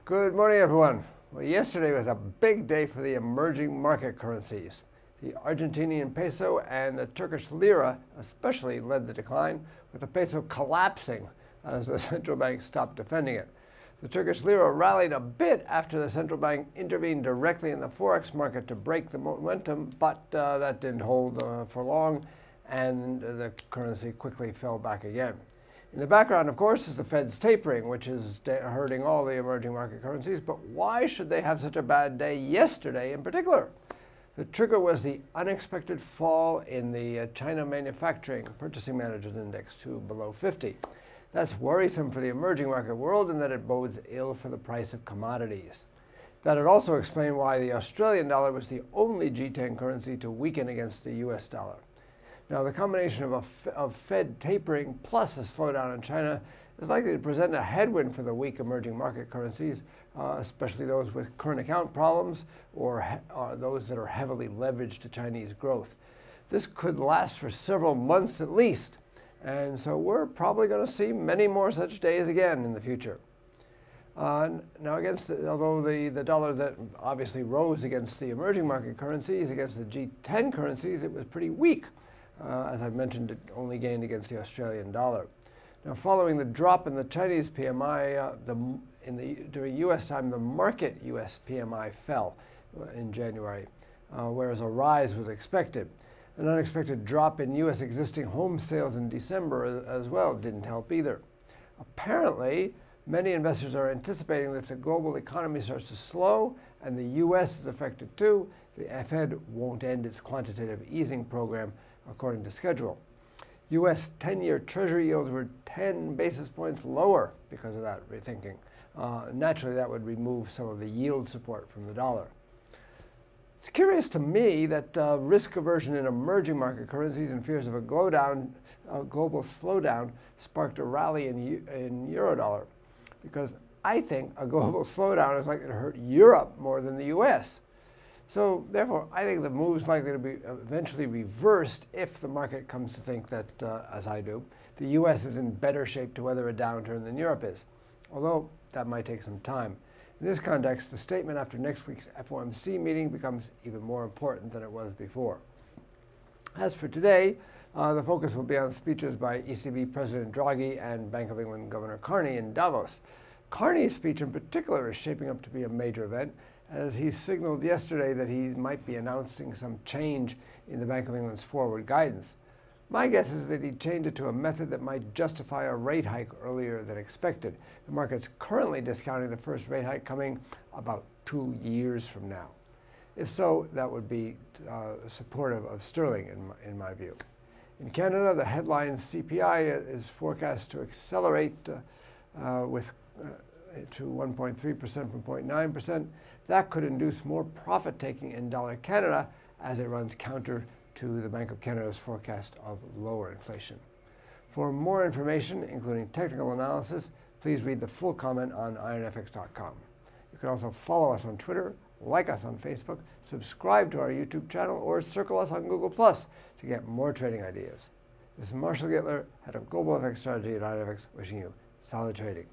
Good morning, everyone. Well, yesterday was a big day for the emerging market currencies. The Argentinian peso and the Turkish lira especially led the decline, with the peso collapsing as the central bank stopped defending it. The Turkish lira rallied a bit after the central bank intervened directly in the Forex market to break the momentum, but that didn't hold for long, and the currency quickly fell back again. In the background, of course, is the Fed's tapering, which is hurting all the emerging market currencies. But why should they have such a bad day yesterday in particular? The trigger was the unexpected fall in the China Manufacturing Purchasing Managers Index to below 50. That's worrisome for the emerging market world in that it bodes ill for the price of commodities. That would also explain why the Australian dollar was the only G10 currency to weaken against the US dollar. Now, the combination of Fed tapering plus a slowdown in China is likely to present a headwind for the weak emerging market currencies, especially those with current account problems or those that are heavily leveraged to Chinese growth. This could last for several months at least, and so we're probably going to see many more such days again in the future. Now, although the dollar that obviously rose against the emerging market currencies, against the G10 currencies, it was pretty weak. As I mentioned, it only gained against the Australian dollar. Now, following the drop in the Chinese PMI, during U.S. time, the market U.S. PMI fell in January, whereas a rise was expected. An unexpected drop in U.S. existing home sales in December as well didn't help either. Apparently, many investors are anticipating that if the global economy starts to slow and the U.S. is affected too, the Fed won't end its quantitative easing program according to schedule. U.S. 10-year Treasury yields were 10 basis points lower because of that rethinking. Naturally, that would remove some of the yield support from the dollar. It's curious to me that risk aversion in emerging market currencies and fears of a global slowdown sparked a rally in Eurodollar, because I think a global slowdown is likely to hurt Europe more than the U.S. So, therefore, I think the move is likely to be eventually reversed if the market comes to think that, as I do, the U.S. is in better shape to weather a downturn than Europe is, although that might take some time. In this context, the statement after next week's FOMC meeting becomes even more important than it was before. As for today, the focus will be on speeches by ECB President Draghi and Bank of England Governor Carney in Davos. Carney's speech in particular is shaping up to be a major event, as he signaled yesterday that he might be announcing some change in the Bank of England's forward guidance. My guess is that he'd change it to a method that might justify a rate hike earlier than expected. The market's currently discounting the first rate hike coming about 2 years from now. If so, that would be supportive of sterling, in my view. In Canada, the headline CPI is forecast to accelerate to 1.3% from 0.9%. That could induce more profit-taking in dollar Canada as it runs counter to the Bank of Canada's forecast of lower inflation. For more information, including technical analysis, please read the full comment on IronFX.com. You can also follow us on Twitter, like us on Facebook, subscribe to our YouTube channel, or circle us on Google+ to get more trading ideas. This is Marshall Gittler, head of Global FX Strategy at IronFX, wishing you solid trading.